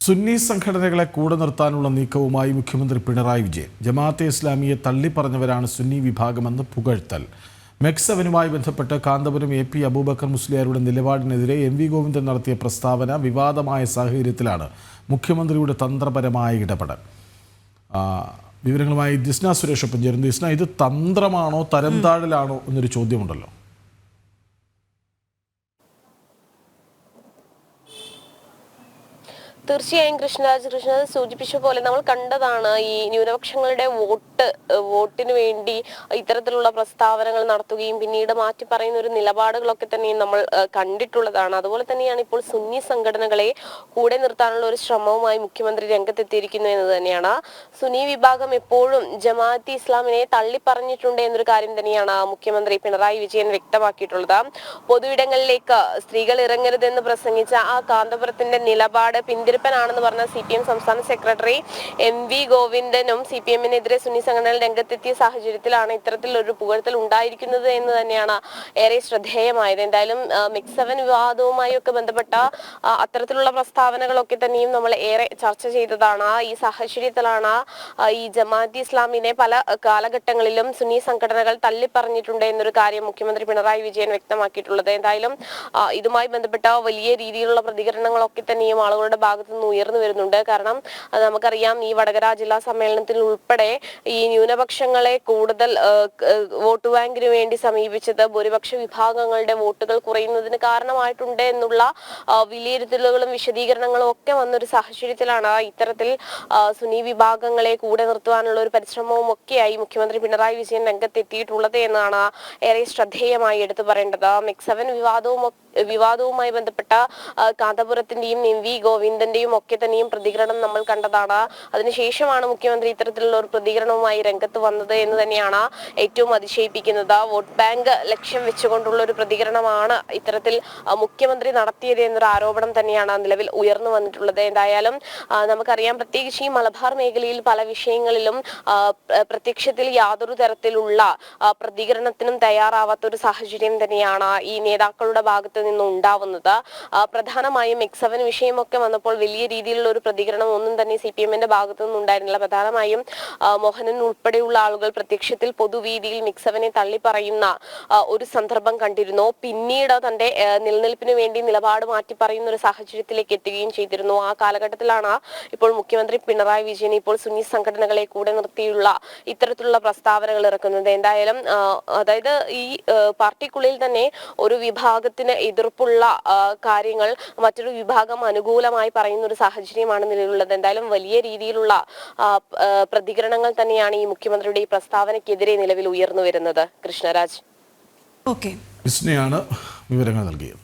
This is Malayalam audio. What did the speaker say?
സുന്നി സംഘടനകളെ കൂടെ നിർത്താനുള്ള നീക്കവുമായി മുഖ്യമന്ത്രി പിണറായി വിജയൻ. ജമാഅത്തെ ഇസ്ലാമിയെ തള്ളിപ്പറഞ്ഞവരാണ് സുന്നി വിഭാഗമെന്ന് പുകഴ്ത്തൽ. മെക്സവനുമായി ബന്ധപ്പെട്ട് കാന്തപുരം എ പി അബൂബക്കർ മുസ്ലിയാരുടെ നിലപാടിനെതിരെ എം.വി. ഗോവിന്ദൻ നടത്തിയ പ്രസ്താവന വിവാദമായ സാഹചര്യത്തിലാണ് മുഖ്യമന്ത്രിയുടെ തന്ത്രപരമായ ഇടപെടൽ. വിവരങ്ങളുമായി ദിസ്ന സുരേഷ് ഒപ്പം ചേരുന്നു. ദിസ്ന, ഇത് തന്ത്രമാണോ തരംതാഴലാണോ എന്നൊരു ചോദ്യമുണ്ടല്ലോ. തീർച്ചയായും കൃഷ്ണ സൂചിപ്പിച്ച പോലെ നമ്മൾ കണ്ടതാണ് ഈ ന്യൂനപക്ഷങ്ങളുടെ വോട്ടിന് വേണ്ടി ഇത്തരത്തിലുള്ള പ്രസ്താവനകൾ നടത്തുകയും പിന്നീട് മാറ്റി പറയുന്ന ഒരു നിലപാടുകളൊക്കെ തന്നെയും നമ്മൾ കണ്ടിട്ടുള്ളതാണ്. അതുപോലെ തന്നെയാണ് ഇപ്പോൾ സുന്നി സംഘടനകളെ കൂടെ നിർത്താനുള്ള ഒരു ശ്രമവുമായി മുഖ്യമന്ത്രി രംഗത്തെത്തിയിരിക്കുന്നു എന്ന് തന്നെയാണ്. സുന്നി വിഭാഗം എപ്പോഴും ജമാഅത്തെ ഇസ്ലാമിനെ തള്ളിപ്പറഞ്ഞിട്ടുണ്ട് എന്നൊരു കാര്യം തന്നെയാണ് മുഖ്യമന്ത്രി പിണറായി വിജയൻ വ്യക്തമാക്കിയിട്ടുള്ളത്. പൊതുയിടങ്ങളിലേക്ക് സ്ത്രീകൾ ഇറങ്ങരുതെന്ന് പ്രസംഗിച്ച ആ കാന്തപുരത്തിന്റെ നിലപാട് പിന്തിരിപ്പനാണെന്ന് പറഞ്ഞ CPM സംസ്ഥാന സെക്രട്ടറി എം.വി. ഗോവിന്ദനും CPM-നെതിരെ സുന്നി സംഘടനകൾ രംഗത്തെത്തിയ സാഹചര്യത്തിലാണ് ഇത്തരത്തിലൊരു പുകഴ്ത്തൽ ഉണ്ടായിരിക്കുന്നത് എന്ന് തന്നെയാണ് ഏറെ ശ്രദ്ധേയമായത്. എന്തായാലും മെക്സവൻ വിവാദവുമായി ഒക്കെ ബന്ധപ്പെട്ട അത്തരത്തിലുള്ള പ്രസ്താവനകളൊക്കെ തന്നെയും നമ്മൾ ഏറെ ചർച്ച ചെയ്തതാണ്. ഈ സാഹചര്യത്തിലാണ് ഈ ജമാഅത്തെ ഇസ്ലാമിനെ പല കാലഘട്ടങ്ങളിലും സുന്നി സംഘടനകൾ തള്ളിപ്പറഞ്ഞിട്ടുണ്ട് എന്നൊരു കാര്യം മുഖ്യമന്ത്രി പിണറായി വിജയൻ വ്യക്തമാക്കിയിട്ടുള്ളത്. എന്തായാലും ഇതുമായി ബന്ധപ്പെട്ട വലിയ രീതിയിലുള്ള പ്രതികരണങ്ങളൊക്കെ തന്നെയും ആളുകളുടെ ഭാഗത്തു നിന്ന് ഉയർന്നു വരുന്നുണ്ട്. കാരണം നമുക്കറിയാം, ഈ വടകര ജില്ലാ സമ്മേളനത്തിൽ ഉൾപ്പെടെ ഈ ന്യൂനപക്ഷങ്ങളെ കൂടുതൽ വോട്ട് ബാങ്കിന് വേണ്ടി സമീപിച്ചത് ഭൂരിപക്ഷ വിഭാഗങ്ങളുടെ വോട്ടുകൾ കുറയുന്നതിന് കാരണമായിട്ടുണ്ട് എന്നുള്ള വിലയിരുത്തലുകളും വിശദീകരണങ്ങളും ഒക്കെ വന്നൊരു സാഹചര്യത്തിലാണ് ഇത്തരത്തിൽ സുന്നി വിഭാഗങ്ങളെ കൂടെ നിർത്തുവാനുള്ള ഒരു പരിശ്രമവും ഒക്കെയായി മുഖ്യമന്ത്രി പിണറായി വിജയൻ രംഗത്തെത്തിയിട്ടുള്ളത് എന്നാണ് ഏറെ ശ്രദ്ധേയമായി എടുത്തു പറയേണ്ടത്. മെക്സവൻ വിവാദവുമായി ബന്ധപ്പെട്ട കാന്തപുരത്തിന്റെയും എം.വി. ഗോവിന്ദന്റെയും ഒക്കെ തന്നെയും പ്രതികരണം നമ്മൾ കണ്ടതാണ്. അതിനുശേഷമാണ് മുഖ്യമന്ത്രി ഇത്തരത്തിലുള്ള ഒരു പ്രതികരണവുമായി രംഗത്ത് വന്നത് എന്ന് തന്നെയാണ് ഏറ്റവും അതിശയിപ്പിക്കുന്നത്. വോട്ട് ബാങ്ക് ലക്ഷ്യം വെച്ചുകൊണ്ടുള്ള ഒരു പ്രതികരണമാണ് ഇത്തരത്തിൽ മുഖ്യമന്ത്രി നടത്തിയത് എന്നൊരു ആരോപണം തന്നെയാണ് നിലവിൽ ഉയർന്നു വന്നിട്ടുള്ളത്. എന്തായാലും നമുക്കറിയാം, പ്രത്യേകിച്ച് ഈ മലബാർ മേഖലയിൽ പല വിഷയങ്ങളിലും പ്രത്യക്ഷത്തിൽ യാതൊരു തരത്തിലുള്ള പ്രതികരണത്തിനും തയ്യാറാവാത്ത ഒരു സാഹചര്യം തന്നെയാണ് ഈ നേതാക്കളുടെ ഭാഗത്ത് നിന്നും ഉണ്ടാവുന്നത്. പ്രധാനമായും മെക്സവൻ വിഷയമൊക്കെ വന്നപ്പോൾ വലിയ രീതിയിലുള്ള ഒരു പ്രതികരണം ഒന്നും തന്നെ CPM-ന്റെ ഭാഗത്തു നിന്നും ഉണ്ടായിരുന്നില്ല. പ്രധാനമായും മോഹനൻ ഉൾപ്പെടെയുള്ള ആളുകൾ പ്രത്യക്ഷത്തിൽ പൊതുവീതിയിൽ മെക്സവനെ തള്ളിപ്പറയുന്ന ഒരു സന്ദർഭം കണ്ടിരുന്നു. പിന്നീട് തന്റെ നിലനിൽപ്പിന് വേണ്ടി നിലപാട് മാറ്റി പറയുന്ന ഒരു സാഹചര്യത്തിലേക്ക് എത്തുകയും ചെയ്തിരുന്നു. ആ കാലഘട്ടത്തിലാണ് ഇപ്പോൾ മുഖ്യമന്ത്രി പിണറായി വിജയൻ ഇപ്പോൾ സുന്നി സംഘടനകളെ കൂടെ നിർത്തിയുള്ള ഇത്തരത്തിലുള്ള പ്രസ്താവനകൾ ഇറക്കുന്നത്. എന്തായാലും അതായത് ഈ പാർട്ടിക്കുള്ളിൽ തന്നെ ഒരു വിഭാഗത്തിന് എതിർപ്പുള്ള കാര്യങ്ങൾ മറ്റൊരു വിഭാഗം അനുകൂലമായി പറയുന്ന ഒരു സാഹചര്യമാണ് നിലവിലുള്ളത്. എന്തായാലും വലിയ രീതിയിലുള്ള പ്രതികരണങ്ങൾ തന്നെയാണ് ഈ മുഖ്യമന്ത്രിയുടെ ഈ പ്രസ്താവനയ്ക്കെതിരെ നിലവിൽ ഉയർന്നു വരുന്നത്. കൃഷ്ണരാജ്. വിവരങ്ങൾ നൽകിയത്.